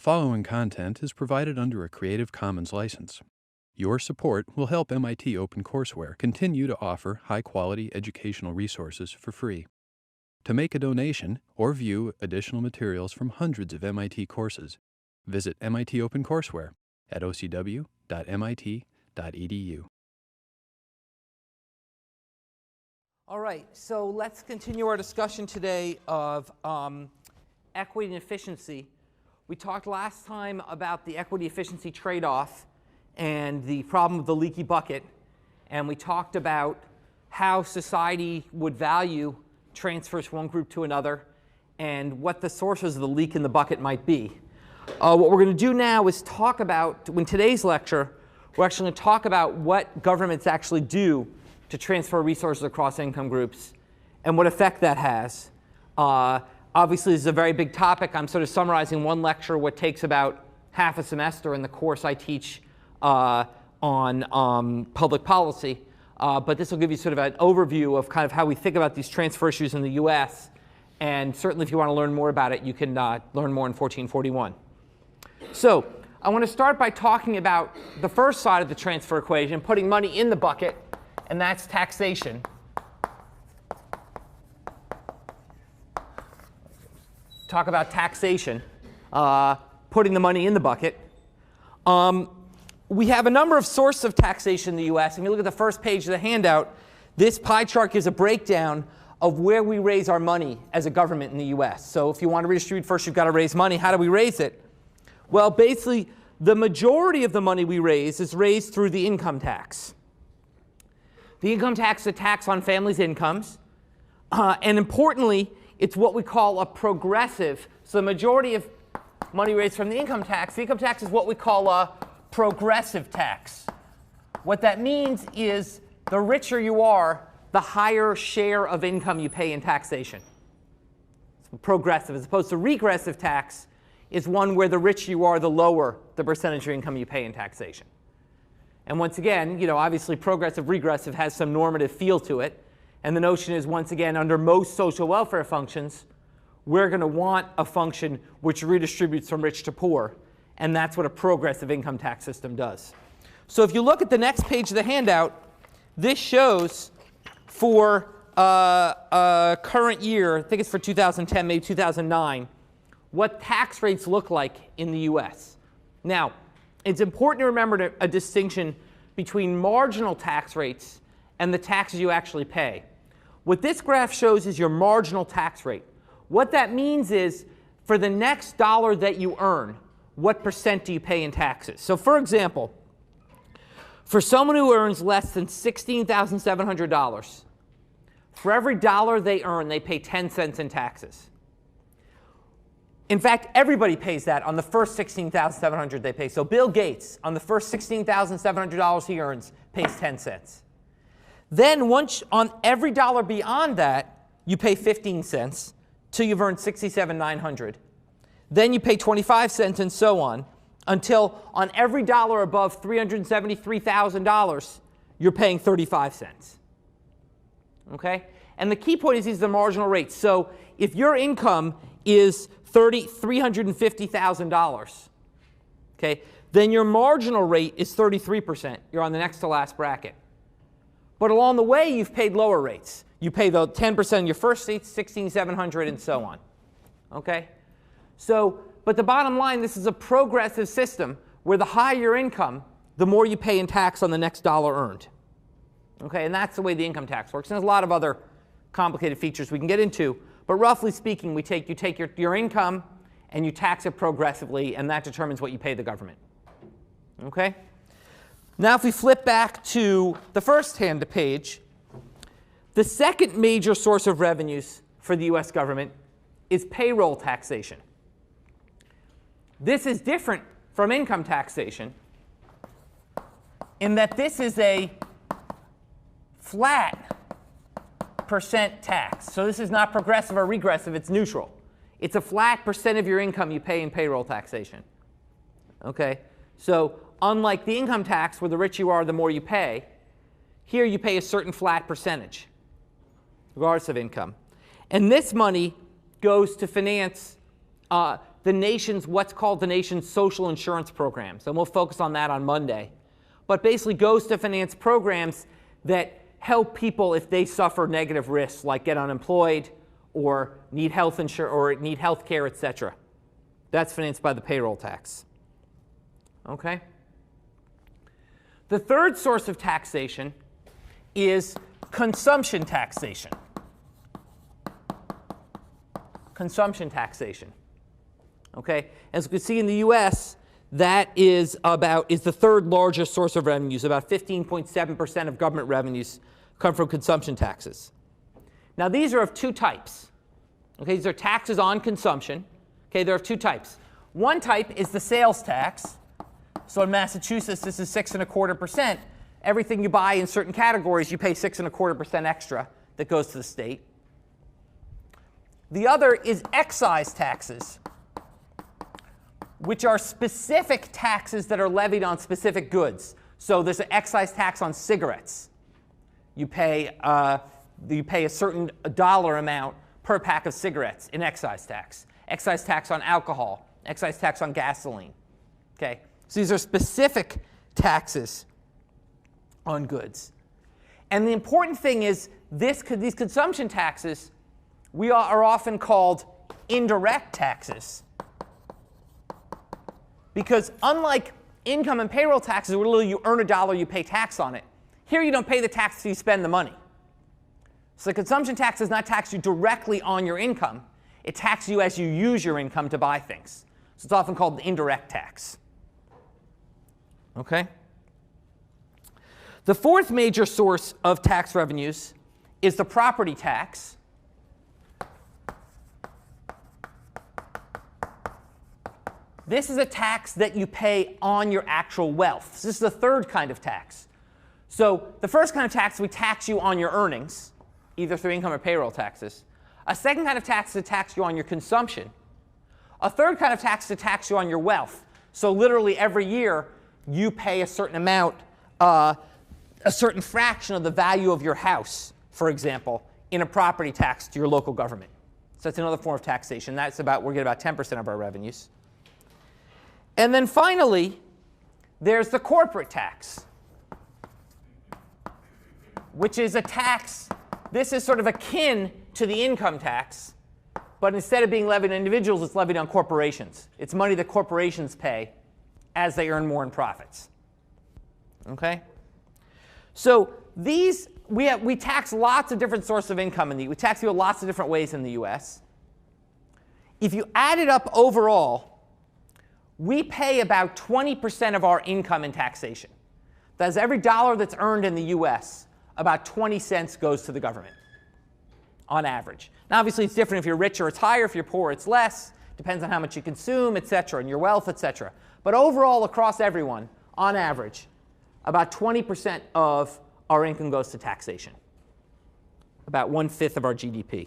following content is provided under a Creative Commons license. Your support will help MIT OpenCourseware continue to offer high-quality educational resources for free. To make a donation or view additional materials from hundreds of MIT courses, visit MIT OpenCourseware at ocw.mit.edu. All right, so let's continue our discussion today of equity and efficiency. We talked last time about the equity efficiency trade-off and the problem of the leaky bucket, and we talked about how society would value transfers from one group to another and what the sources of the leak in the bucket might be. What we're going to do now is talk about, in today's lecture, we're actually going to talk about what governments actually do to transfer resources across income groups and what effect that has. Obviously, this is a very big topic. I'm sort of summarizing one lecture, what takes about half a semester in the course I teach on public policy. But this will give you sort of an overview of kind of how we think about these transfer issues in the US. And certainly, if you want to learn more about it, you can learn more in 1441. So I want to start by talking about the first side of the transfer equation, putting money in the bucket, and that's taxation. Talk about taxation, putting the money in the bucket. We have a number of sources of taxation in the US. If you look at the first page of the handout, this pie chart gives a breakdown of where we raise our money as a government in the US. So if you want to redistribute first, you've got to raise money. How do we raise it? Well, basically, the majority of the money we raise is raised through the income tax. The income tax is a tax on families' incomes. And importantly, it's what we call a progressive. So the majority of money raised from the income tax is what we call a progressive tax. What that means is the richer you are, the higher share of income you pay in taxation. So progressive, as opposed to regressive tax, is one where the richer you are, the lower the percentage of income you pay in taxation. And once again, obviously progressive, regressive has some normative feel to it. And the notion is, once again, under most social welfare functions, we're going to want a function which redistributes from rich to poor. And that's what a progressive income tax system does. So if you look at the next page of the handout, this shows for current year, I think it's for 2010, maybe 2009, what tax rates look like in the US. Now, it's important to remember a distinction between marginal tax rates and the taxes you actually pay. What this graph shows is your marginal tax rate. What that means is, for the next dollar that you earn, what percent do you pay in taxes? So for example, for someone who earns less than $16,700, for every dollar they earn, they pay 10 cents in taxes. In fact, everybody pays that on the first $16,700 they pay. So Bill Gates, on the first $16,700 he earns, pays 10 cents. Then once on every dollar beyond that, you pay 15 cents till you've earned $67,900. Then you pay 25 cents and so on, until on every dollar above $373,000, you're paying 35 cents. Okay? And the key point is these are the marginal rates. So if your income is $350,000, okay, then your marginal rate is 33%. You're on the next to last bracket. But along the way, you've paid lower rates. You pay the 10% in your first seat, $16,700, and so on. Okay? So, but the bottom line, this is a progressive system where the higher your income, the more you pay in tax on the next dollar earned. Okay? And that's the way the income tax works. And there's a lot of other complicated features we can get into. But roughly speaking, you take your income and you tax it progressively, and that determines what you pay the government. Okay? Now if we flip back to the first hand page, the second major source of revenues for the US government is payroll taxation. This is different from income taxation in that this is a flat percent tax. So this is not progressive or regressive, it's neutral. It's a flat percent of your income you pay in payroll taxation. Okay? So unlike the income tax, where the richer you are, the more you pay, here you pay a certain flat percentage, regardless of income. And this money goes to finance the the nation's, what's called the nation's social insurance programs. And we'll focus on that on Monday. But basically goes to finance programs that help people if they suffer negative risks, like get unemployed or need health insurance or need health care, etc. That's financed by the payroll tax. Okay? The third source of taxation is consumption taxation. Consumption taxation. Okay? As we can see in the US, that is the third largest source of revenues. About 15.7% of government revenues come from consumption taxes. Now these are of two types. Okay, these are taxes on consumption. Okay, they're of two types. One type is the sales tax. So in Massachusetts, this is 6.25%. Everything you buy in certain categories, you pay 6.25% extra that goes to the state. The other is excise taxes, which are specific taxes that are levied on specific goods. So there's an excise tax on cigarettes. You pay a certain dollar amount per pack of cigarettes in excise tax. Excise tax on alcohol. Excise tax on gasoline. Okay? So these are specific taxes on goods. And the important thing is these consumption taxes are often called indirect taxes. Because unlike income and payroll taxes, where literally you earn a dollar, you pay tax on it, here you don't pay the tax until you spend the money. So the consumption tax does not tax you directly on your income. It taxes you as you use your income to buy things. So it's often called the indirect tax. Okay? The fourth major source of tax revenues is the property tax. This is a tax that you pay on your actual wealth. This is the third kind of tax. So the first kind of tax, we tax you on your earnings, either through income or payroll taxes. A second kind of tax is to tax you on your consumption. A third kind of tax is to tax you on your wealth. So literally every year, you pay a certain amount, a certain fraction of the value of your house, for example, in a property tax to your local government. So that's another form of taxation. That's about, we get about 10% of our revenues. And then finally, there's the corporate tax, which is a tax. This is sort of akin to the income tax, but instead of being levied on individuals, it's levied on corporations. It's money that corporations pay as they earn more in profits. Okay? So these, we tax lots of different sources of income. We tax you lots of different ways in the US. If you add it up overall, we pay about 20% of our income in taxation. That is, every dollar that's earned in the US, about 20 cents goes to the government, on average. Now, obviously, it's different. If you're richer, it's higher. If you're poor, it's less. Depends on how much you consume, et cetera, and your wealth, et cetera. But overall, across everyone, on average, about 20% of our income goes to taxation, about 1/5 of our GDP.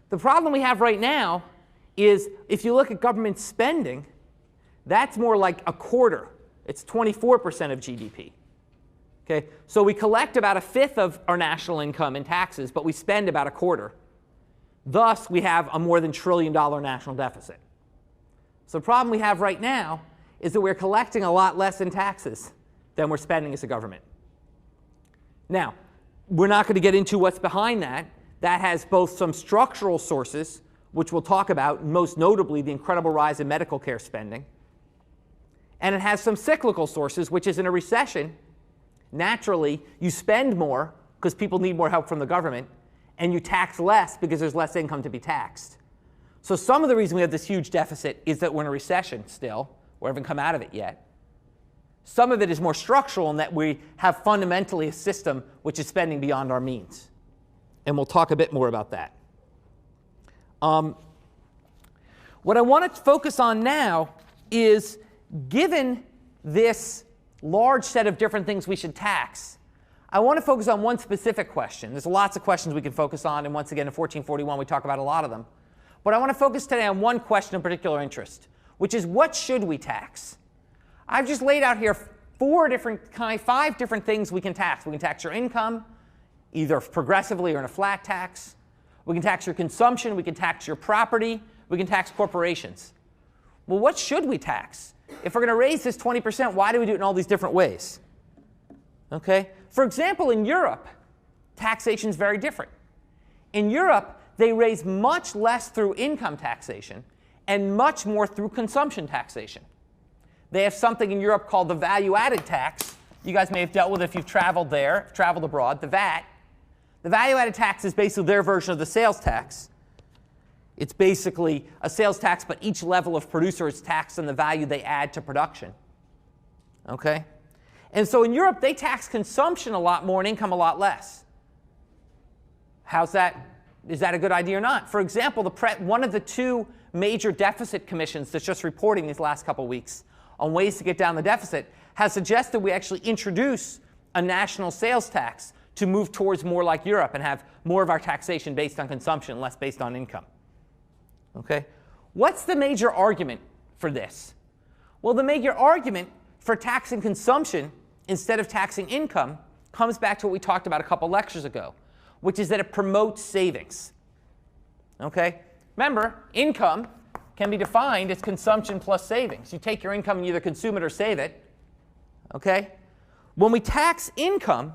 The problem we have right now is if you look at government spending, that's more like a quarter. It's 24% of GDP. Okay? So we collect about 1/5 of our national income in taxes, but we spend about a quarter. Thus, we have a more than $1 trillion national deficit. So the problem we have right now is that we're collecting a lot less in taxes than we're spending as a government. Now, we're not going to get into what's behind that. That has both some structural sources, which we'll talk about, most notably the incredible rise in medical care spending. And it has some cyclical sources, which is in a recession, naturally, you spend more because people need more help from the government, and you tax less because there's less income to be taxed. So some of the reason we have this huge deficit is that we're in a recession still. We haven't come out of it yet. Some of it is more structural in that we have fundamentally a system which is spending beyond our means. And we'll talk a bit more about that. What I want to focus on now is, given this large set of different things we should tax, I want to focus on one specific question. There's lots of questions we can focus on, and once again in 1441 we talk about a lot of them. But I want to focus today on one question of particular interest, which is, what should we tax? I've just laid out here 5 different things we can tax. We can tax your income, either progressively or in a flat tax. We can tax your consumption. We can tax your property. we can tax corporations. Well, what should we tax? If we're going to raise this 20%, why do we do it in all these different ways? Okay? For example, in Europe, taxation is very different. In Europe, they raise much less through income taxation and much more through consumption taxation. They have something in Europe called the value-added tax. You guys may have dealt with it if you've traveled there, traveled abroad, the VAT. The value-added tax is basically their version of the sales tax. It's basically a sales tax, but each level of producer is taxed on the value they add to production. Okay? And so in Europe, they tax consumption a lot more and income a lot less. How's that? Is that a good idea or not? For example, one of the two major deficit commissions that's just reporting these last couple of weeks on ways to get down the deficit has suggested we actually introduce a national sales tax to move towards more like Europe and have more of our taxation based on consumption, less based on income. Okay? What's the major argument for this? Well, the major argument for taxing consumption instead of taxing income comes back to what we talked about a couple lectures ago, which is that it promotes savings. Okay? Remember, income can be defined as consumption plus savings. You take your income and either consume it or save it. Okay? When we tax income,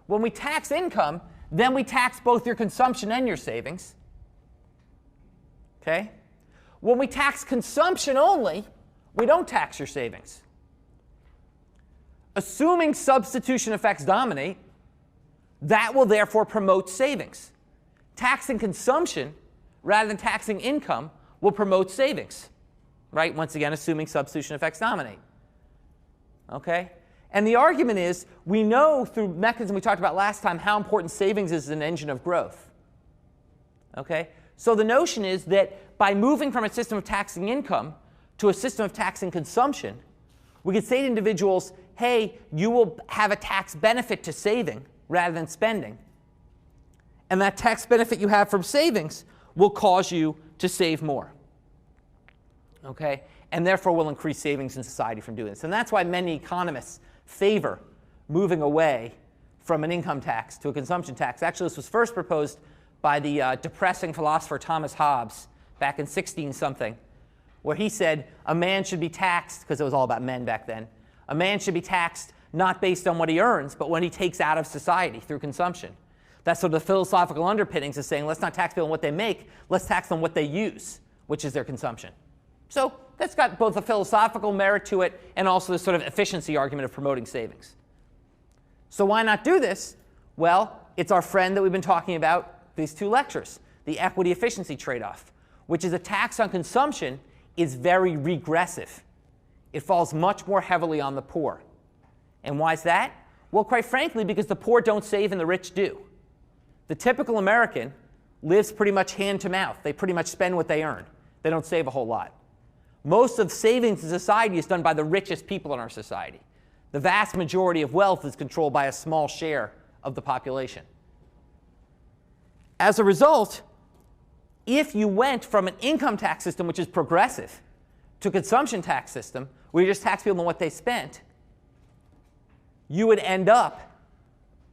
then we tax both your consumption and your savings. Okay? When we tax consumption only, we don't tax your savings. Assuming substitution effects dominate, that will therefore promote savings. Taxing consumption rather than taxing income will promote savings. Right? Once again, assuming substitution effects dominate. Okay? And the argument is, we know through mechanism we talked about last time how important savings is as an engine of growth. Okay? So the notion is that by moving from a system of taxing income to a system of taxing consumption, we could say to individuals, hey, you will have a tax benefit to saving rather than spending. And that tax benefit you have from savings will cause you to save more. Okay? And therefore will increase savings in society from doing this. And that's why many economists favor moving away from an income tax to a consumption tax. Actually, this was first proposed by the depressing philosopher Thomas Hobbes back in 16-something, where he said a man should be taxed, because it was all about men back then, a man should be taxed not based on what he earns, but what he takes out of society through consumption. That's sort of the philosophical underpinnings of saying, let's not tax people on what they make, let's tax them on what they use, which is their consumption. So that's got both a philosophical merit to it and also the sort of efficiency argument of promoting savings. So why not do this? Well, it's our friend that we've been talking about these two lectures, the equity efficiency trade-off, which is a tax on consumption is very regressive. It falls much more heavily on the poor. And why is that? Well, quite frankly, because the poor don't save and the rich do. The typical American lives pretty much hand to mouth. They pretty much spend what they earn. They don't save a whole lot. Most of savings in society is done by the richest people in our society. The vast majority of wealth is controlled by a small share of the population. As a result, if you went from an income tax system, which is progressive, to a consumption tax system, where you just tax people on what they spent, you would end up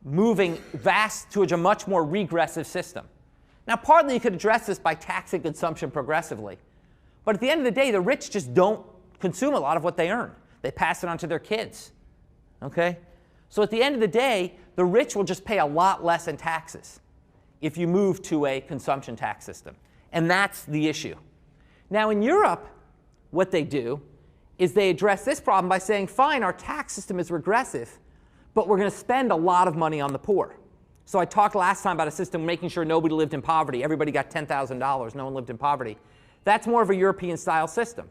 moving to a much more regressive system. Now, partly you could address this by taxing consumption progressively. But at the end of the day, the rich just don't consume a lot of what they earn. They pass it on to their kids. Okay? So at the end of the day, the rich will just pay a lot less in taxes if you move to a consumption tax system. And that's the issue. Now, in Europe, what they do is they address this problem by saying, fine, our tax system is regressive, but we're going to spend a lot of money on the poor. So I talked last time about a system making sure nobody lived in poverty. Everybody got $10,000. No one lived in poverty. That's more of a European-style system.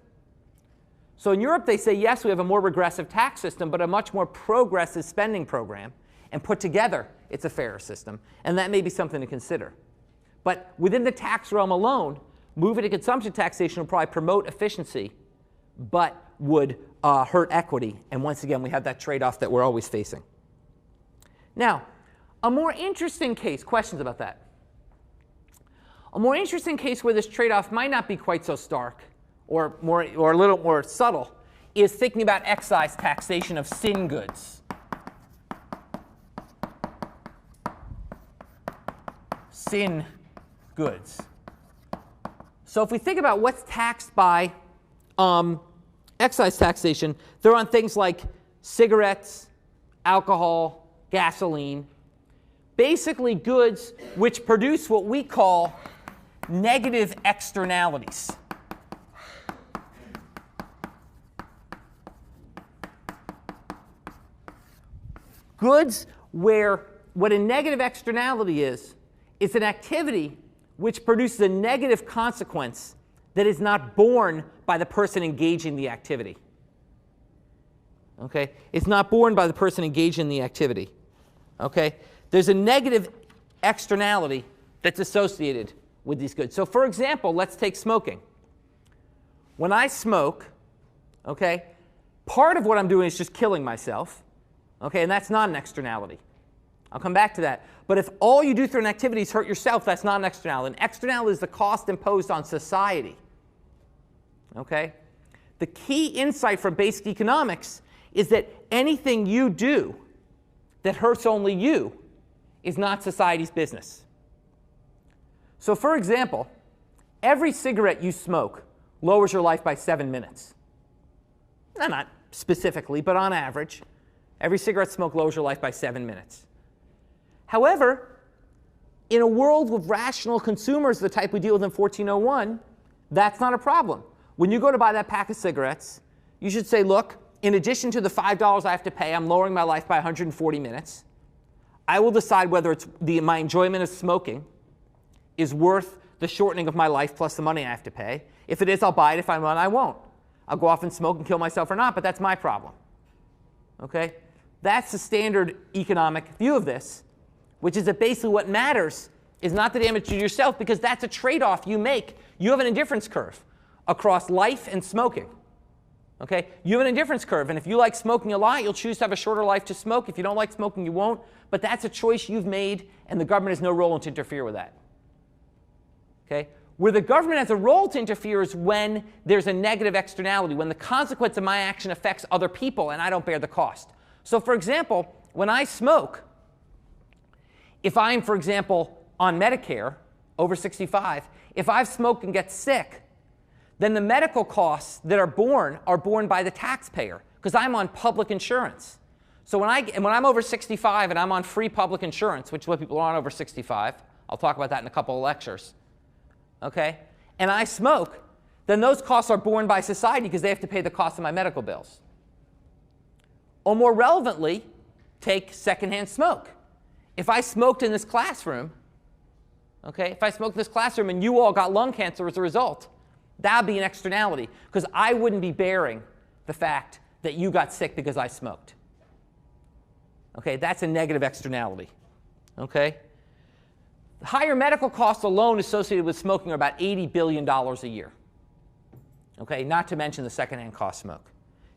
So in Europe, they say, yes, we have a more regressive tax system, but a much more progressive spending program. And put together, it's a fairer system. And that may be something to consider. But within the tax realm alone, moving to consumption taxation will probably promote efficiency, but would hurt equity. And once again, we have that trade-off that we're always facing. Now, a more interesting case, questions about that? A more interesting case where this trade-off might not be quite so stark or a little more subtle is thinking about excise taxation of sin goods. Sin goods. So if we think about what's taxed by excise taxation, they're on things like cigarettes, alcohol, gasoline, basically goods which produce what we call negative externalities. Goods where what a negative externality is an activity which produces a negative consequence that is not borne by the person engaging the activity. Okay? It's not borne by the person engaged in the activity. Okay? There's a negative externality that's associated with these goods. So for example, let's take smoking. When I smoke, okay, part of what I'm doing is just killing myself. Okay, and that's not an externality. I'll come back to that. But if all you do through an activity is hurt yourself, that's not an externality. An externality is the cost imposed on society. Okay? The key insight from basic economics is that anything you do that hurts only you is not society's business. So for example, every cigarette you smoke lowers your life by 7 minutes. Not specifically, but on average. Every cigarette smoke lowers your life by 7 minutes. However, in a world with rational consumers, the type we deal with in 1401, that's not a problem. When you go to buy that pack of cigarettes, you should say, look, in addition to the $5 I have to pay, I'm lowering my life by 140 minutes. I will decide whether it's my enjoyment of smoking is worth the shortening of my life plus the money I have to pay. If it is, I'll buy it. If I'm not, I won't. I'll go off and smoke and kill myself or not, but that's my problem. Okay? That's the standard economic view of this, which is that basically what matters is not the damage to yourself, because that's a trade-off you make. You have an indifference curve across life and smoking. Okay? You have an indifference curve, and if you like smoking a lot, you'll choose to have a shorter life to smoke. If you don't like smoking, you won't. But that's a choice you've made, and the government has no role to interfere with that. Okay? Where the government has a role to interfere is when there's a negative externality, when the consequence of my action affects other people and I don't bear the cost. So for example, when I smoke, if I'm, for example, on Medicare, over 65, if I've smoked and get sick, then the medical costs that are borne by the taxpayer, because I'm on public insurance. So when I'm over 65 and I'm on free public insurance, which is what people are on over 65, I'll talk about that in a couple of lectures, okay, and I smoke, then those costs are borne by society because they have to pay the cost of my medical bills. Or more relevantly, take secondhand smoke. If I smoked in this classroom, okay, if I smoked in this classroom and you all got lung cancer as a result, that would be an externality, because I wouldn't be bearing the fact that you got sick because I smoked. Okay, that's a negative externality. Okay? The higher medical costs alone associated with smoking are about $80 billion a year. Okay, not to mention the secondhand cost smoke.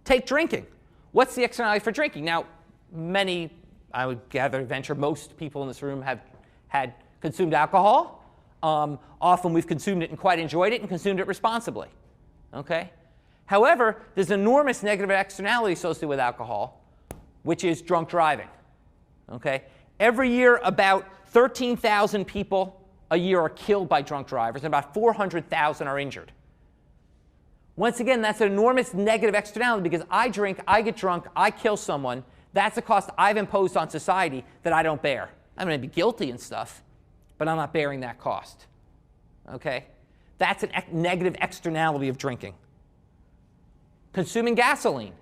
Take drinking. What's the externality for drinking? Now, many, I would gather, venture, most people in this room have had consumed alcohol. Often we've consumed it and quite enjoyed it and consumed it responsibly. Okay? However, there's enormous negative externality associated with alcohol, which is drunk driving. Okay? Every year, about 13,000 people a year are killed by drunk drivers, and about 400,000 are injured. Once again, that's an enormous negative externality, because I drink, I get drunk, I kill someone. That's a cost I've imposed on society that I don't bear. I'm going to be guilty and stuff, but I'm not bearing that cost. Okay? That's a negative externality of drinking. Consuming gasoline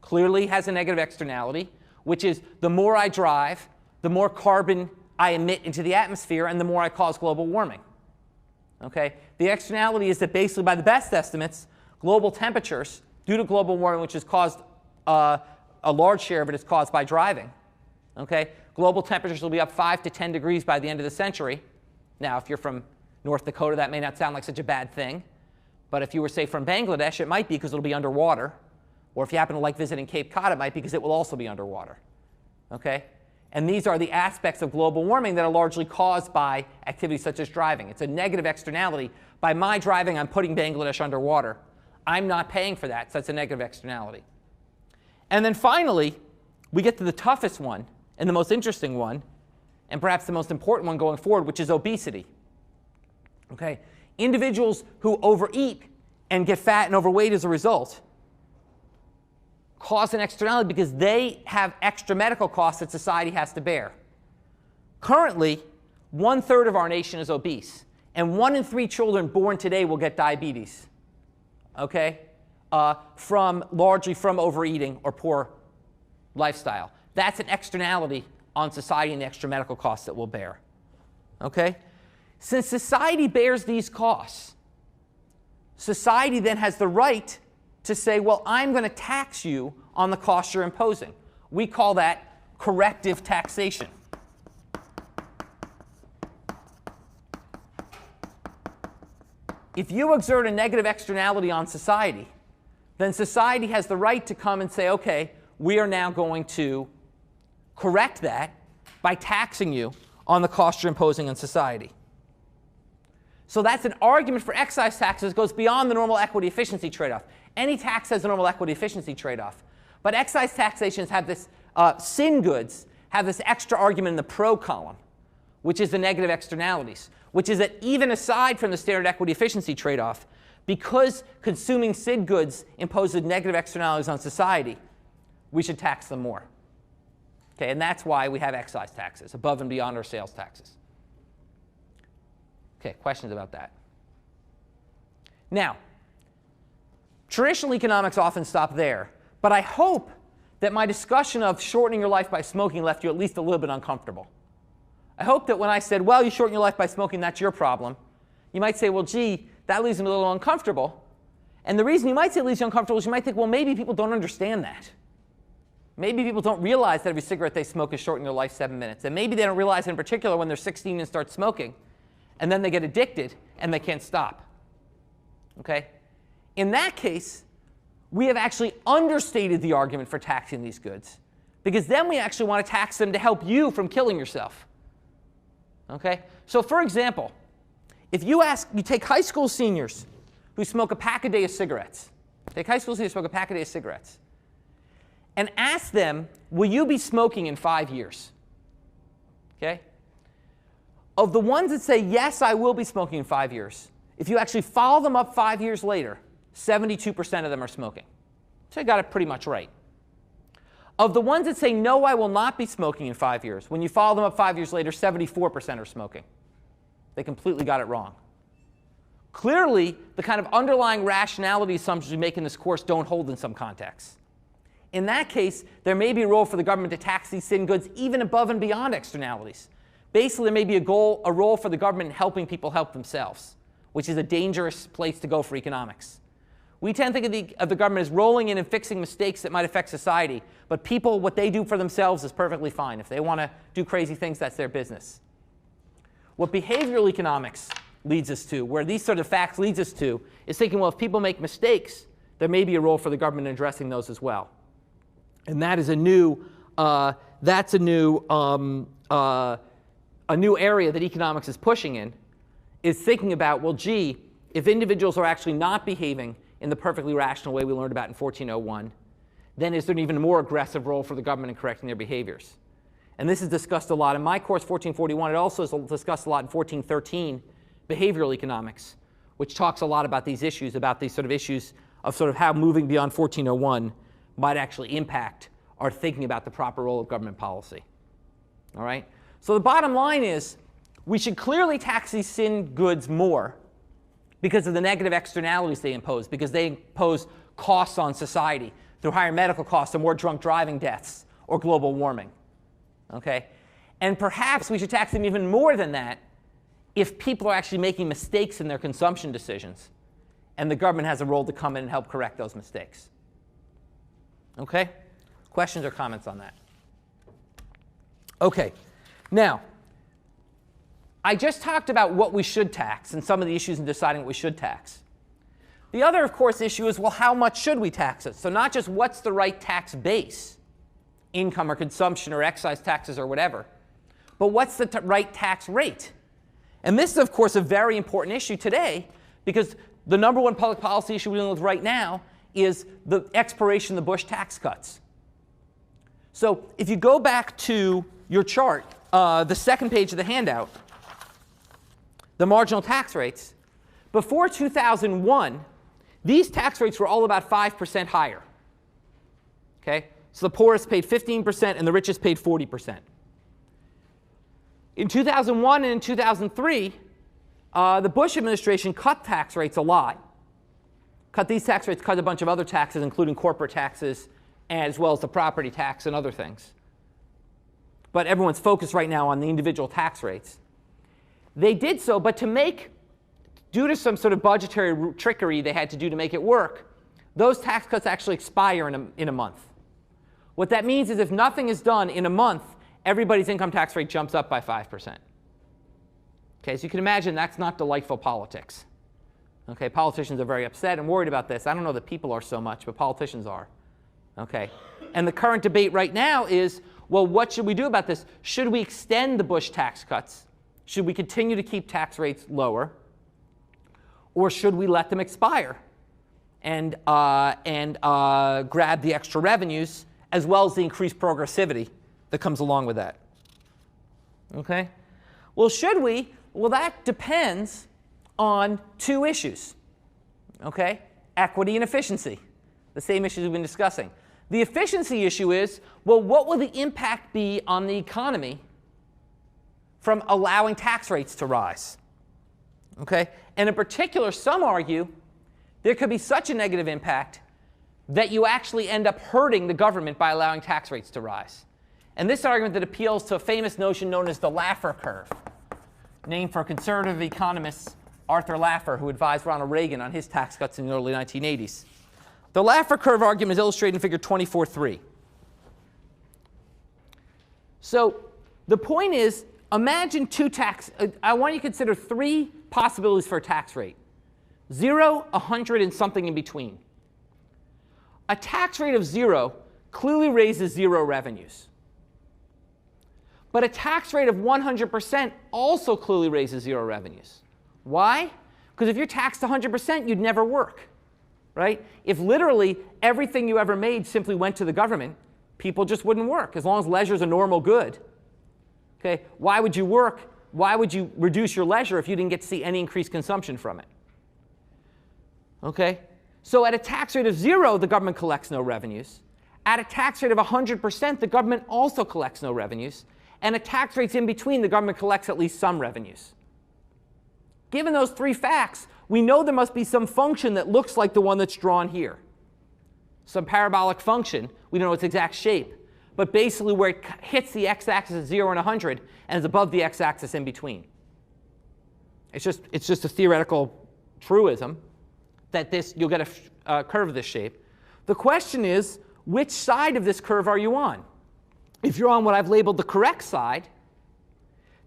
clearly has a negative externality, which is the more I drive, the more carbon I emit into the atmosphere, and the more I cause global warming. Okay? The externality is that basically, by the best estimates, global temperatures, due to global warming, which has caused a large share of it is caused by driving. Okay? Global temperatures will be up 5 to 10 degrees by the end of the century. Now, if you're from North Dakota, that may not sound like such a bad thing. But if you were, say, from Bangladesh, it might be because it'll be underwater. Or if you happen to like visiting Cape Cod, it might be because it will also be underwater. Okay? And these are the aspects of global warming that are largely caused by activities such as driving. It's a negative externality. By my driving, I'm putting Bangladesh underwater. I'm not paying for that, so that's a negative externality. And then finally, we get to the toughest one, and the most interesting one, and perhaps the most important one going forward, which is obesity. Okay? Individuals who overeat and get fat and overweight as a result cause an externality because they have extra medical costs that society has to bear. Currently, 1/3 of our nation is obese, and 1 in 3 children born today will get diabetes, okay, largely from overeating or poor lifestyle. That's an externality on society and the extra medical costs that we'll bear, okay? Since society bears these costs, society then has the right to say, well, I'm going to tax you on the costs you're imposing. We call that corrective taxation. If you exert a negative externality on society, then society has the right to come and say, okay, we are now going to correct that by taxing you on the cost you're imposing on society. So that's an argument for excise taxes that goes beyond the normal equity efficiency trade-off. Any tax has a normal equity efficiency trade-off. But excise taxations have this, sin goods have this extra argument in the pro column, which is the negative externalities, which is that even aside from the standard equity efficiency trade-off, because consuming sin goods imposes negative externalities on society, we should tax them more. Okay, and that's why we have excise taxes above and beyond our sales taxes. Okay, questions about that? Now, traditional economics often stop there, but I hope that my discussion of shortening your life by smoking left you at least a little bit uncomfortable. I hope that when I said, well, you shorten your life by smoking, that's your problem, you might say, well, gee, that leaves me a little uncomfortable. And the reason you might say it leaves you uncomfortable is you might think, well, maybe people don't understand that. Maybe people don't realize that every cigarette they smoke is shortening their life 7 minutes. And maybe they don't realize in particular when they're 16 and start smoking, and then they get addicted and they can't stop. Okay? In that case, we have actually understated the argument for taxing these goods, because then we actually want to tax them to help you from killing yourself. Okay? So for example, if you take high school seniors who smoke a pack a day of cigarettes, take high school seniors who smoke a pack a day of cigarettes, and ask them, will you be smoking in 5 years? Okay? Of the ones that say, yes, I will be smoking in 5 years, if you actually follow them up 5 years later, 72% of them are smoking. So you got it pretty much right. Of the ones that say, no, I will not be smoking in 5 years, when you follow them up 5 years later, 74% are smoking. They completely got it wrong. Clearly, the kind of underlying rationality assumptions we make in this course don't hold in some contexts. In that case, there may be a role for the government to tax these sin goods even above and beyond externalities. Basically, there may be a role for the government in helping people help themselves, which is a dangerous place to go for economics. We tend to think of the government as rolling in and fixing mistakes that might affect society, but people, what they do for themselves is perfectly fine. If they want to do crazy things, that's their business. What behavioral economics leads us to, where these sort of facts leads us to, is thinking, well, if people make mistakes, there may be a role for the government in addressing those as well. And that is a new area that economics is pushing in, is thinking about, well, gee, if individuals are actually not behaving in the perfectly rational way we learned about in 1401, then is there an even more aggressive role for the government in correcting their behaviors? And this is discussed a lot in my course, 1441. It also is discussed a lot in 1413, behavioral economics, which talks a lot about these issues, about these sort of issues of sort of how moving beyond 1401 might actually impact our thinking about the proper role of government policy. All right? So the bottom line is we should clearly tax these sin goods more because of the negative externalities they impose, because they impose costs on society through higher medical costs or more drunk driving deaths or global warming. Okay? And perhaps we should tax them even more than that if people are actually making mistakes in their consumption decisions, and the government has a role to come in and help correct those mistakes. Okay? Questions or comments on that? Okay. Now, I just talked about what we should tax and some of the issues in deciding what we should tax. The other, of course, issue is, well, how much should we tax it? So not just what's the right tax base, income or consumption or excise taxes or whatever, but what's the right tax rate? And this is, of course, a very important issue today, because the number one public policy issue we're dealing with right now is the expiration of the Bush tax cuts. So if you go back to your chart, the second page of the handout, the marginal tax rates, Before 2001, these tax rates were all about 5% higher. Okay? So the poorest paid 15% and the richest paid 40%. In 2001 and in 2003, the Bush administration cut tax rates a lot. Cut these tax rates, cut a bunch of other taxes, including corporate taxes, as well as the property tax and other things. But everyone's focused right now on the individual tax rates. They did so, but due to some sort of budgetary trickery they had to do to make it work, those tax cuts actually expire in a month. What that means is if nothing is done in a month, everybody's income tax rate jumps up by 5%. Okay, so you can imagine that's not delightful politics. Okay, politicians are very upset and worried about this. I don't know that people are so much, but politicians are. Okay, and the current debate right now is, well, what should we do about this? Should we extend the Bush tax cuts? Should we continue to keep tax rates lower? Or should we let them expire and grab the extra revenues as well as the increased progressivity that comes along with that? Okay? Well, should we? Well, that depends on two issues. Okay? Equity and efficiency, the same issues we've been discussing. The efficiency issue is, well, what will the impact be on the economy from allowing tax rates to rise? Okay? And in particular, some argue there could be such a negative impact that you actually end up hurting the government by allowing tax rates to rise. And this argument that appeals to a famous notion known as the Laffer Curve, named for conservative economist Arthur Laffer, who advised Ronald Reagan on his tax cuts in the early 1980s. The Laffer Curve argument is illustrated in figure 24.3. So the point is, imagine I want you to consider three possibilities for a tax rate. 0, 100, and something in between. A tax rate of 0 clearly raises 0 revenues. But a tax rate of 100% also clearly raises 0 revenues. Why? Because if you're taxed 100%, you'd never work. Right? If literally everything you ever made simply went to the government, people just wouldn't work, as long as leisure is a normal good. Okay? Why would you work? Why would you reduce your leisure if you didn't get to see any increased consumption from it? Okay? So at a tax rate of 0, the government collects no revenues. At a tax rate of 100%, the government also collects no revenues. And at tax rates in between, the government collects at least some revenues. Given those three facts, we know there must be some function that looks like the one that's drawn here. Some parabolic function. We don't know its exact shape. But basically where it hits the x-axis at 0 and 100 and is above the x-axis in between. It's just a theoretical truism that you'll get a curve of this shape. The question is, which side of this curve are you on? If you're on what I've labeled the correct side,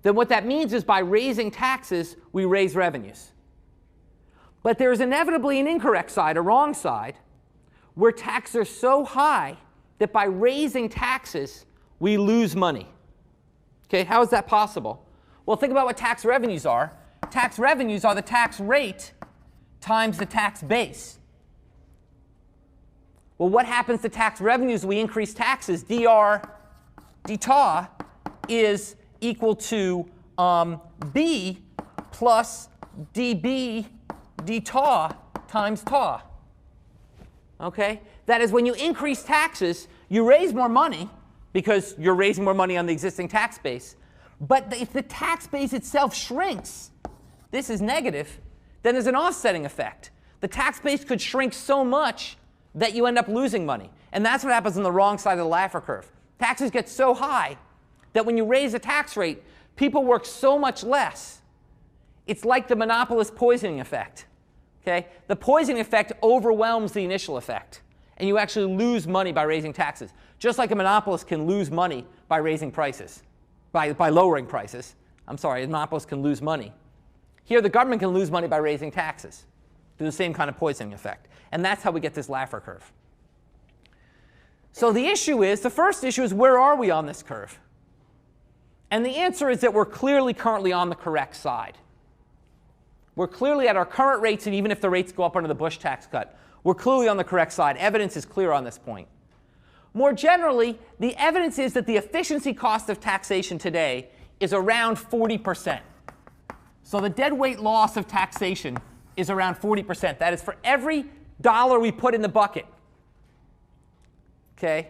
then what that means is by raising taxes, we raise revenues. But there is inevitably an incorrect side, a wrong side, where taxes are so high that by raising taxes, we lose money. Okay, how is that possible? Well, think about what tax revenues are. Tax revenues are the tax rate times the tax base. Well, what happens to tax revenues when we increase taxes? dr dTAW is equal to b plus dB dTAW times TAW. Okay? That is, when you increase taxes, you raise more money because you're raising more money on the existing tax base. But if the tax base itself shrinks, this is negative, then there's an offsetting effect. The tax base could shrink so much that you end up losing money. And that's what happens on the wrong side of the Laffer curve. Taxes get so high that when you raise the tax rate, people work so much less. It's like the monopolist poisoning effect. Okay? The poisoning effect overwhelms the initial effect. And you actually lose money by raising taxes. Just like a monopolist can lose money by raising prices, by lowering prices. I'm sorry, a monopolist can lose money. Here, the government can lose money by raising taxes. Do the same kind of poisoning effect. And that's how we get this Laffer curve. So the first issue is, where are we on this curve? And the answer is that we're clearly currently on the correct side. We're clearly at our current rates, and even if the rates go up under the Bush tax cut, we're clearly on the correct side. Evidence is clear on this point. More generally, the evidence is that the efficiency cost of taxation today is around 40%. So the deadweight loss of taxation is around 40%. That is for every dollar we put in the bucket, okay,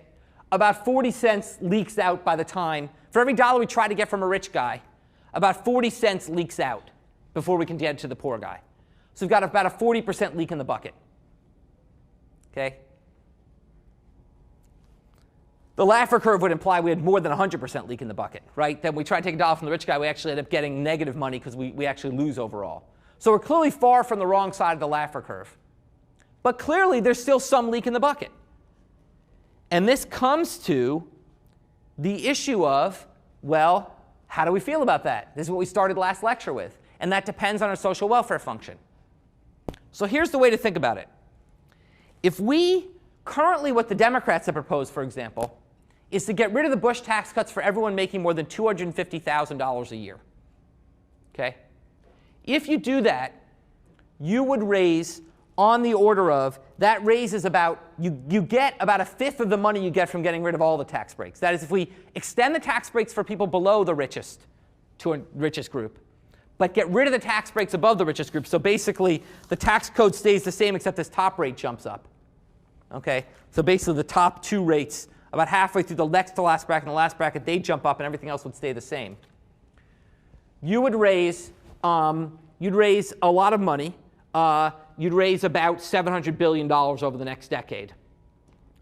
about 40 cents leaks out by the time. For every dollar we try to get from a rich guy, about 40 cents leaks out before we can get to the poor guy. So we've got about a 40% leak in the bucket. Okay? The Laffer curve would imply we had more than 100% leak in the bucket, right? Then we try to take a dollar from the rich guy, we actually end up getting negative money because we actually lose overall. So we're clearly far from the wrong side of the Laffer curve. But clearly there's still some leak in the bucket. And this comes to the issue of, well, how do we feel about that? This is what we started last lecture with. And that depends on our social welfare function. So here's the way to think about it. If we currently, what the Democrats have proposed, for example, is to get rid of the Bush tax cuts for everyone making more than $250,000 a year. Okay? If you do that, you would raise on the order of, that raises about, you get about a fifth of the money you get from getting rid of all the tax breaks. That is, if we extend the tax breaks for people below the richest group, but get rid of the tax breaks above the richest group. So basically, the tax code stays the same except this top rate jumps up. Okay? So basically, the top two rates, about halfway through the next to last bracket and the last bracket, they jump up and everything else would stay the same. You would raise, you'd raise a lot of money. You'd raise about $700 billion over the next decade,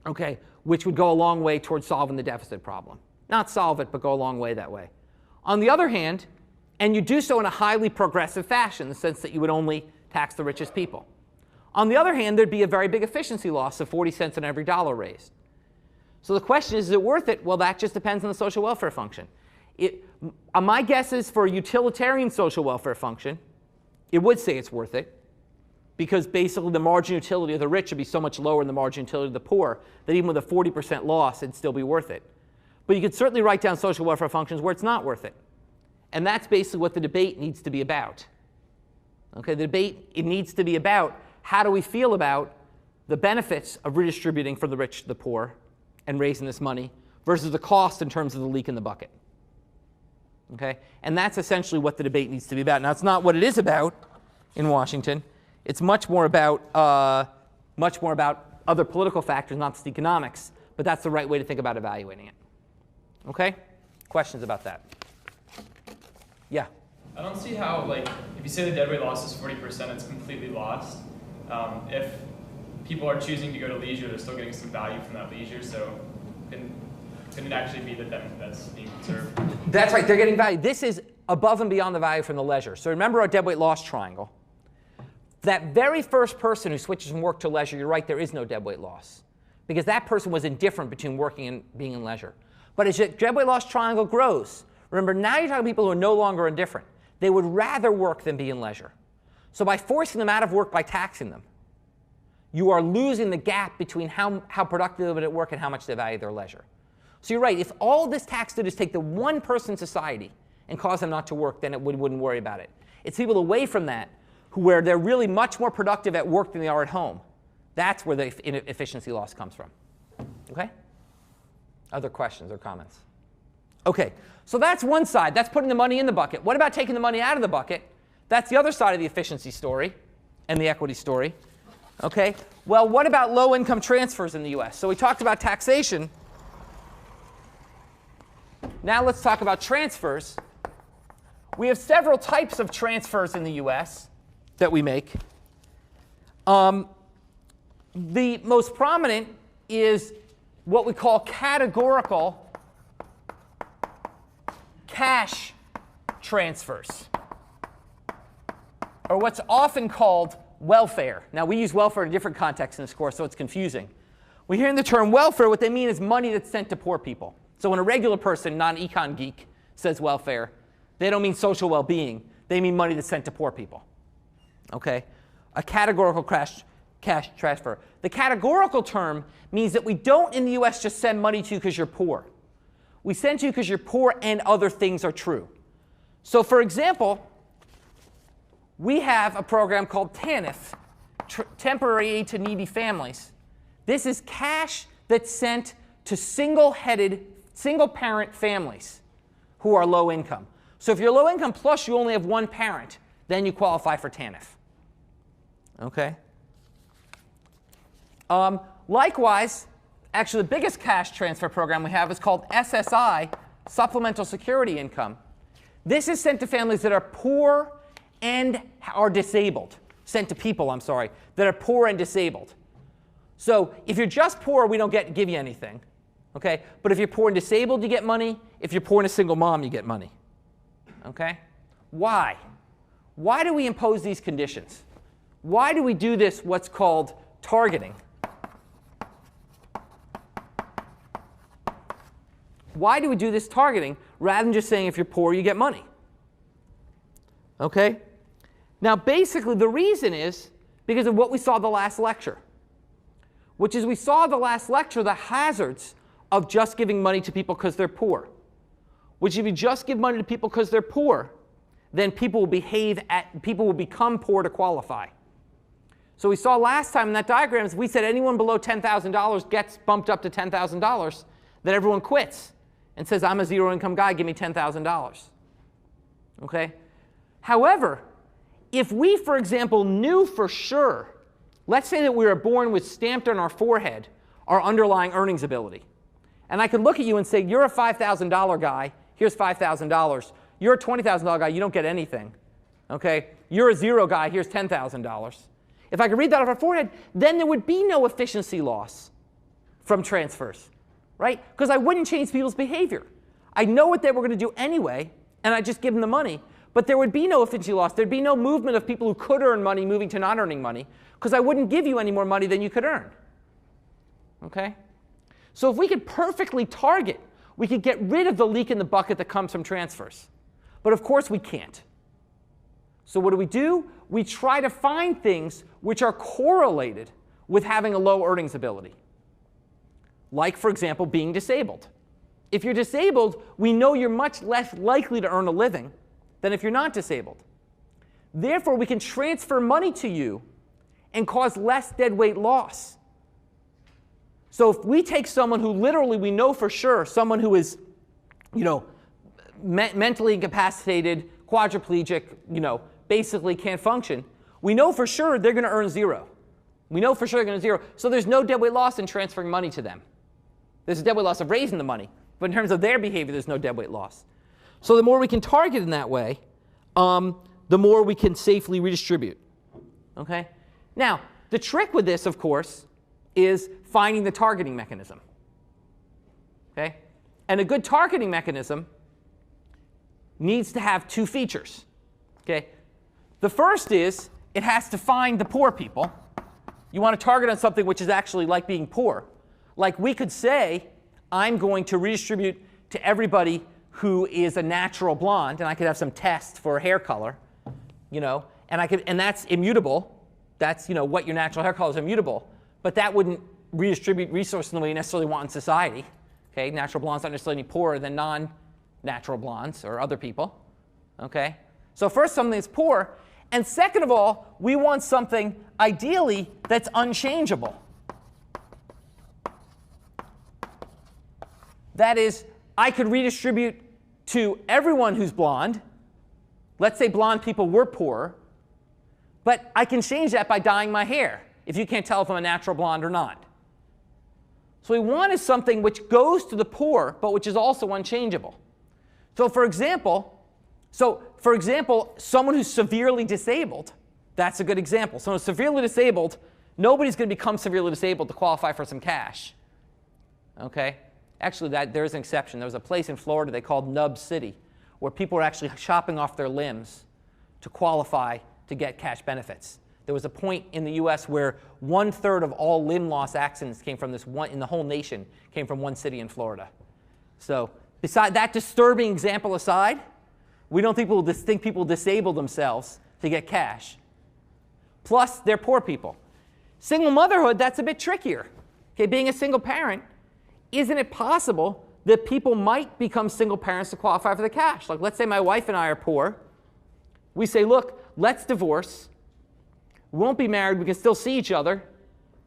okay, which would go a long way towards solving the deficit problem. Not solve it, but go a long way that way. On the other hand, and you do so in a highly progressive fashion, in the sense that you would only tax the richest people. On the other hand, there'd be a very big efficiency loss of 40 cents on every dollar raised. So the question is it worth it? Well, that just depends on the social welfare function. My guess is for a utilitarian social welfare function, it would say it's worth it, because basically the margin utility of the rich would be so much lower than the margin utility of the poor that even with a 40% loss, it'd still be worth it. But you could certainly write down social welfare functions where it's not worth it. And that's basically what the debate needs to be about. Okay, the debate, it needs to be about how do we feel about the benefits of redistributing from the rich to the poor and raising this money versus the cost in terms of the leak in the bucket. Okay? And that's essentially what the debate needs to be about. Now, it's not what it is about in Washington. It's much more about other political factors, not just economics. But that's the right way to think about evaluating it. Okay? Questions about that? Yeah? I don't see how, like, if you say the deadweight loss is 40%, it's completely lost. If people are choosing to go to leisure, they're still getting some value from that leisure. So couldn't it actually be that that's being conserved? That's right. They're getting value. This is above and beyond the value from the leisure. So remember our deadweight loss triangle. That very first person who switches from work to leisure, you're right, there is no deadweight loss. Because that person was indifferent between working and being in leisure. But as your deadweight loss triangle grows, remember now you're talking about people who are no longer indifferent. They would rather work than be in leisure. So by forcing them out of work by taxing them, you are losing the gap between how productive they are at work and how much they value their leisure. So you're right, if all this tax did is take the one person in society and cause them not to work, then it wouldn't worry about it. It's people away from that where they're really much more productive at work than they are at home. That's where the efficiency loss comes from. Okay? Other questions or comments? Okay, so that's one side. That's putting the money in the bucket. What about taking the money out of the bucket? That's the other side of the efficiency story and the equity story. Okay, well, what about low-income transfers in the US? So we talked about taxation. Now let's talk about transfers. We have several types of transfers in the US that we make. The most prominent is what we call categorical cash transfers, or what's often called welfare. Now, we use welfare in a different context in this course, so it's confusing. We hear in the term welfare, what they mean is money that's sent to poor people. So when a regular person, not an econ geek, says welfare, they don't mean social well-being. They mean money that's sent to poor people. Okay? A categorical cash transfer. The categorical term means that we don't in the US just send money to you because you're poor. We send to you because you're poor and other things are true. So for example, we have a program called TANF, Temporary Aid to Needy Families. This is cash that's sent to single-parent families who are low income. So if you're low income plus you only have one parent, then you qualify for TANF. Okay. Likewise, actually the biggest cash transfer program we have is called SSI, Supplemental Security Income. This is sent to families that are poor and are disabled. Sent to people, I'm sorry, that are poor and disabled. So if you're just poor, we don't give you anything. Okay? But if you're poor and disabled, you get money. If you're poor and a single mom, you get money. Okay? Why? Why do we impose these conditions? Why do we do this, what's called targeting? Why do we do this targeting rather than just saying if you're poor, you get money? Okay? Now, basically, the reason is because of what we saw the last lecture, which is we saw the last lecture the hazards of just giving money to people because they're poor. Which if you just give money to people because they're poor, then people will become poor to qualify. So we saw last time in that diagram, we said anyone below $10,000 gets bumped up to $10,000, then everyone quits and says, I'm a zero income guy, give me $10,000. Okay? However, if we, for example, knew for sure, let's say that we were born with stamped on our forehead our underlying earnings ability. And I could look at you and say, you're a $5,000 guy, here's $5,000. You're a $20,000 guy, you don't get anything. Okay? You're a zero guy, here's $10,000. If I could read that off our forehead, then there would be no efficiency loss from transfers, right? Because I wouldn't change people's behavior. I know what they were going to do anyway, and I just give them the money. But there would be no efficiency loss. There'd be no movement of people who could earn money moving to not earning money, because I wouldn't give you any more money than you could earn. Okay? So if we could perfectly target, we could get rid of the leak in the bucket that comes from transfers. But of course we can't. So what do? We try to find things which are correlated with having a low earnings ability. Like, for example, being disabled. If you're disabled, we know you're much less likely to earn a living than if you're not disabled. Therefore, we can transfer money to you and cause less deadweight loss. So if we take someone who literally we know for sure, someone who is, mentally incapacitated, quadriplegic, basically can't function, we know for sure they're going to earn zero. We know for sure they're going to zero. So there's no deadweight loss in transferring money to them. There's a deadweight loss of raising the money. But in terms of their behavior, there's no deadweight loss. So the more we can target in that way, the more we can safely redistribute. Okay? Now, the trick with this, of course, is finding the targeting mechanism. Okay? And a good targeting mechanism needs to have two features. Okay? The first is it has to find the poor people. You want to target on something which is actually like being poor. Like we could say, I'm going to redistribute to everybody who is a natural blonde, and I could have some test for hair color, and that's immutable. That's what your natural hair color is immutable, but that wouldn't redistribute resources in the way you necessarily want in society. Okay, natural blondes aren't necessarily any poorer than non-natural blondes or other people. Okay, so first something that's poor, and second of all, we want something ideally that's unchangeable. That is, I could redistribute to everyone who's blonde. Let's say blonde people were poor. But I can change that by dyeing my hair, if you can't tell if I'm a natural blonde or not. So we want is something which goes to the poor, but which is also unchangeable. So for example, someone who's severely disabled, that's a good example. Someone who's severely disabled, nobody's going to become severely disabled to qualify for some cash. Okay? Actually, there's an exception. There was a place in Florida they called Nub City, where people were actually chopping off their limbs to qualify to get cash benefits. There was a point in the US where 1/3 of all limb loss accidents came from this one, in the whole nation, came from one city in Florida. So beside that disturbing example aside, we don't think people disable themselves to get cash. Plus, they're poor people. Single motherhood, that's a bit trickier. Okay, being a single parent, isn't it possible that people might become single parents to qualify for the cash? Like, let's say my wife and I are poor. We say, look, let's divorce. We won't be married. We can still see each other.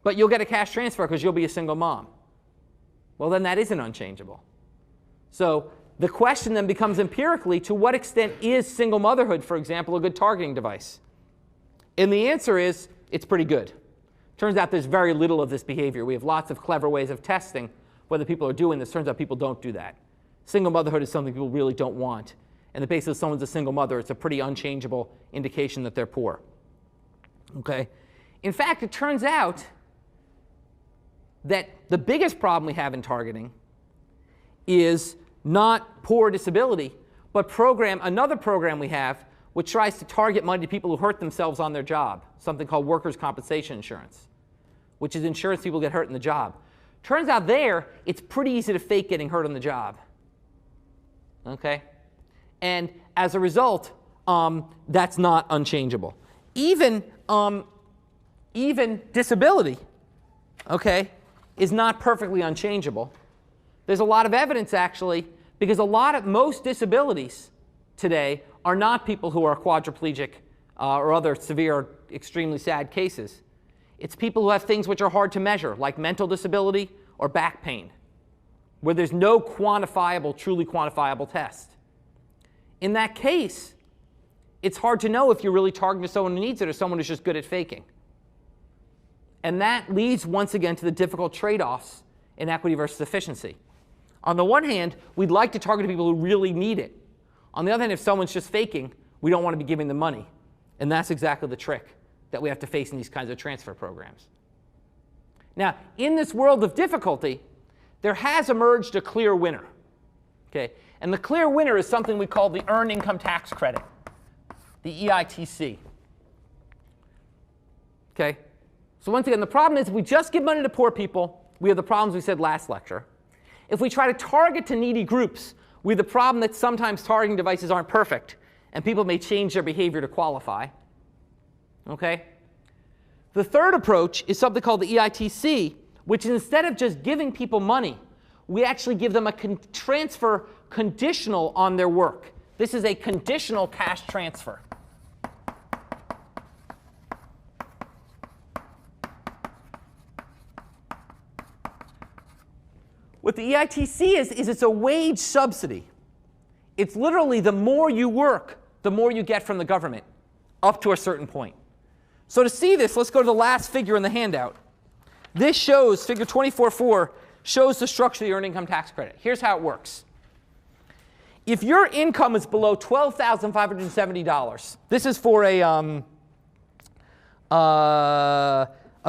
But you'll get a cash transfer because you'll be a single mom. Well, then that isn't unchangeable. So the question then becomes empirically, to what extent is single motherhood, for example, a good targeting device? And the answer is it's pretty good. Turns out there's very little of this behavior. We have lots of clever ways of testing whether people are doing this. Turns out people don't do that. Single motherhood is something people really don't want. And the basis of someone's a single mother, it's a pretty unchangeable indication that they're poor. Okay? In fact, it turns out that the biggest problem we have in targeting is not poor disability, but another program we have which tries to target money to people who hurt themselves on their job, something called workers' compensation insurance, which is insurance people get hurt in the job. Turns out it's pretty easy to fake getting hurt on the job. Okay? And as a result, that's not unchangeable. Even disability, okay, is not perfectly unchangeable. There's a lot of evidence, actually, because most disabilities today are not people who are quadriplegic or other severe, extremely sad cases. It's people who have things which are hard to measure, like mental disability or back pain, where there's no quantifiable, truly quantifiable test. In that case, it's hard to know if you're really targeting someone who needs it or someone who's just good at faking. And that leads, once again, to the difficult trade-offs in equity versus efficiency. On the one hand, we'd like to target people who really need it. On the other hand, if someone's just faking, we don't want to be giving them money. And that's exactly the trick that we have to face in these kinds of transfer programs. Now, in this world of difficulty, there has emerged a clear winner. Okay? And the clear winner is something we call the Earned Income Tax Credit, the EITC. Okay? So once again, the problem is if we just give money to poor people, we have the problems we said last lecture. If we try to target to needy groups, we have the problem that sometimes targeting devices aren't perfect, and people may change their behavior to qualify. Okay? The third approach is something called the EITC, which is instead of just giving people money, we actually give them a transfer conditional on their work. This is a conditional cash transfer. What the EITC is it's a wage subsidy. It's literally the more you work, the more you get from the government, up to a certain point. So to see this, let's go to the last figure in the handout. This shows, figure 24.4, shows the structure of the Earned Income Tax Credit. Here's how it works. If your income is below $12,570, this is for a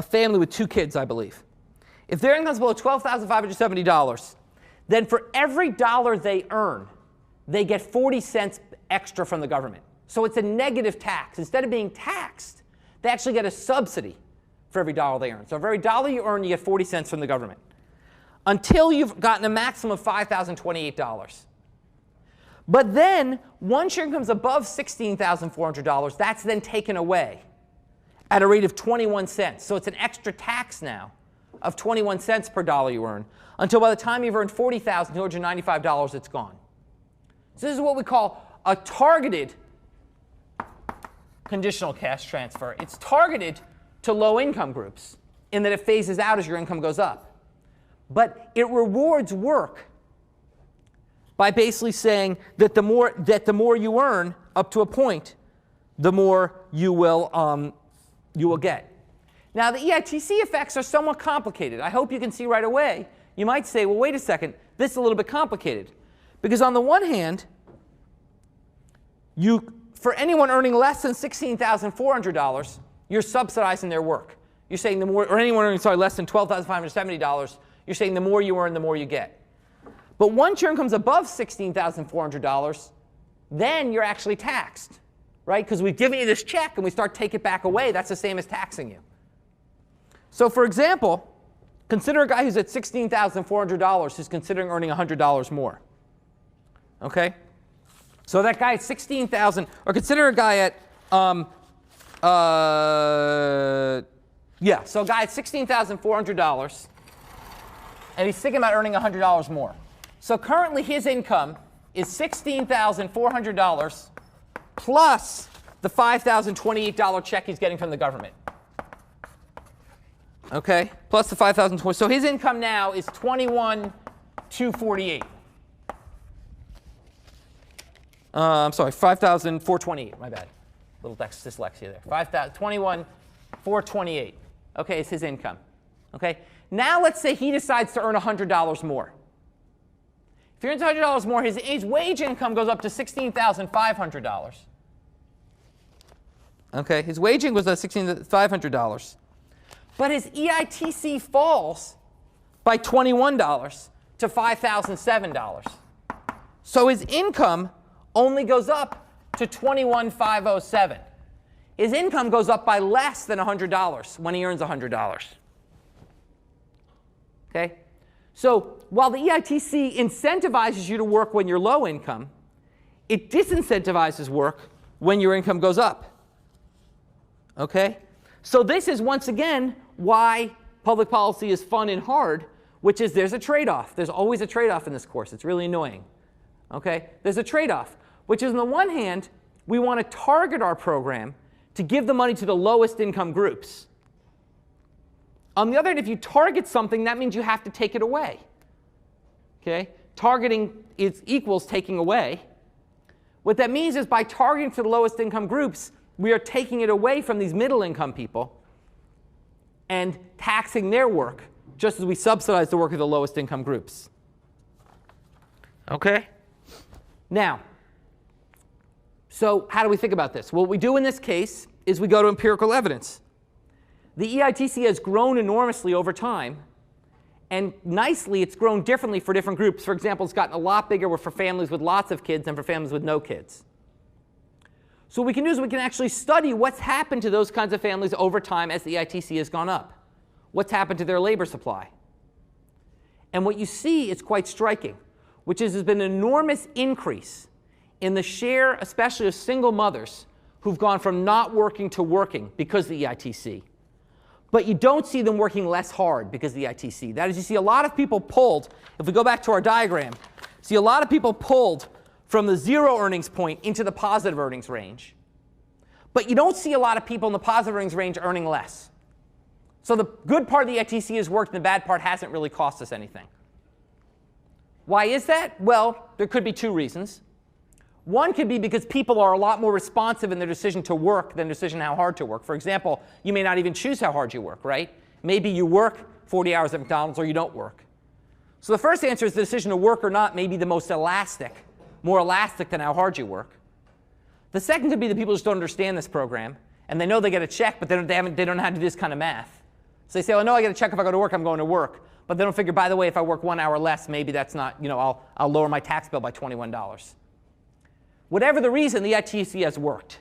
family with 2 kids, I believe. If their income is below $12,570, then for every dollar they earn, they get 40 cents extra from the government. So it's a negative tax. Instead of being taxed, they actually get a subsidy for every dollar they earn. So for every dollar you earn, you get 40 cents from the government, until you've gotten a maximum of $5,028. But then, once your income is above $16,400, that's then taken away at a rate of 21 cents. So it's an extra tax now of 21 cents per dollar you earn, until by the time you've earned $40,295, it's gone. So this is what we call a targeted conditional cash transfer. It's targeted to low-income groups in that it phases out as your income goes up. But it rewards work by basically saying that the more you earn up to a point, the more you will get. Now, the EITC effects are somewhat complicated. I hope you can see right away. You might say, well, wait a second, this is a little bit complicated. Because on the one hand, for anyone earning less than $16,400, you're subsidizing their work. You're saying or anyone earning, less than $12,570, you're saying the more you earn, the more you get. But once your income comes above $16,400, then you're actually taxed, right? Because we've given you this check and we start to take it back away. That's the same as taxing you. So for example, consider a guy who's at $16,400 who's considering earning $100 more. Okay? So that guy at $16,000, or consider a guy at, so a guy at $16,400, and he's thinking about earning $100 more. So currently his income is $16,400 plus the $5,028 check he's getting from the government. Okay, plus the $5,020. So his income now is $21,248. I'm sorry, $5,428. My bad. Little dyslexia there. $21,248. 428, okay, is his income. Okay? Now let's say he decides to earn $100 more. If he earns $100 more, his wage income goes up to $16,500. Okay, his wage income goes up to $16,500. But his EITC falls by $21 to $5,007. So his income only goes up to $21,507. His income goes up by less than $100 when he earns $100. Okay? So while the EITC incentivizes you to work when you're low income, it disincentivizes work when your income goes up. Okay? So this is, once again, why public policy is fun and hard, which is there's a trade-off. There's always a trade-off in this course. It's really annoying. Okay? There's a trade-off, which is on the one hand, we want to target our program to give the money to the lowest income groups. On the other hand, if you target something, that means you have to take it away. Okay? Targeting equals taking away. What that means is by targeting to the lowest income groups, we are taking it away from these middle income people and taxing their work, just as we subsidize the work of the lowest income groups. Okay? Now, so how do we think about this? Well, what we do in this case is we go to empirical evidence. The EITC has grown enormously over time, and nicely it's grown differently for different groups. For example, it's gotten a lot bigger for families with lots of kids than for families with no kids. So what we can do is we can actually study what's happened to those kinds of families over time as the EITC has gone up. What's happened to their labor supply? And what you see is quite striking, which is there's been an enormous increase in the share, especially of single mothers, who've gone from not working to working because of the EITC. But you don't see them working less hard because of the EITC. That is, you see a lot of people pulled, if we go back to our diagram, see a lot of people pulled from the 0 earnings point into the positive earnings range. But you don't see a lot of people in the positive earnings range earning less. So the good part of the EITC has worked, and the bad part hasn't really cost us anything. Why is that? Well, there could be 2 reasons. One could be because people are a lot more responsive in their decision to work than decision how hard to work. For example, you may not even choose how hard you work, right? Maybe you work 40 hours at McDonald's or you don't work. So the first answer is the decision to work or not may be the most elastic, more elastic than how hard you work. The second could be that people just don't understand this program, and they know they get a check, but they don't know how to do this kind of math. So they say, oh, no, I get a check if I go to work, I'm going to work. But they don't figure, by the way, if I work 1 hour less, maybe that's not, I'll lower my tax bill by $21. Whatever the reason, the EITC has worked.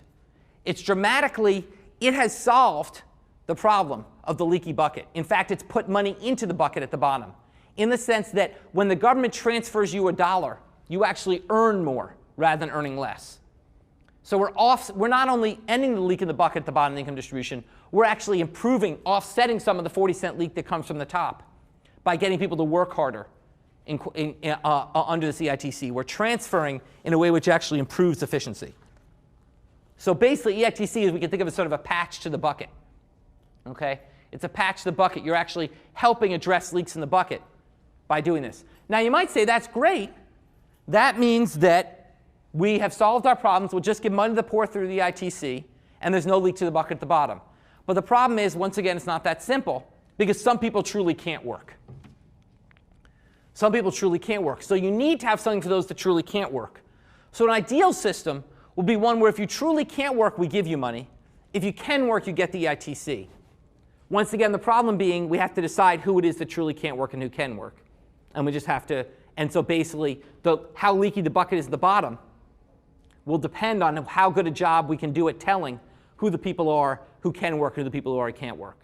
It has solved the problem of the leaky bucket. In fact, it's put money into the bucket at the bottom, in the sense that when the government transfers you $1, you actually earn more rather than earning less. So we're not only ending the leak in the bucket at the bottom of the income distribution, we're actually offsetting some of the 40-cent leak that comes from the top by getting people to work harder under this EITC. We're transferring in a way which actually improves efficiency. So basically, EITC is, we can think of as sort of a patch to the bucket. Okay? It's a patch to the bucket. You're actually helping address leaks in the bucket by doing this. Now, you might say, that's great. That means that we have solved our problems. We'll just give money to the poor through the EITC, and there's no leak to the bucket at the bottom. But the problem is, once again, it's not that simple, because some people truly can't work. Some people truly can't work. So you need to have something for those that truly can't work. So an ideal system will be one where if you truly can't work, we give you money. If you can work, you get the EITC. Once again, the problem being we have to decide who it is that truly can't work and who can work. And we just have to, and so basically, how leaky the bucket is at the bottom will depend on how good a job we can do at telling who the people are who can work and who the people are who can't work.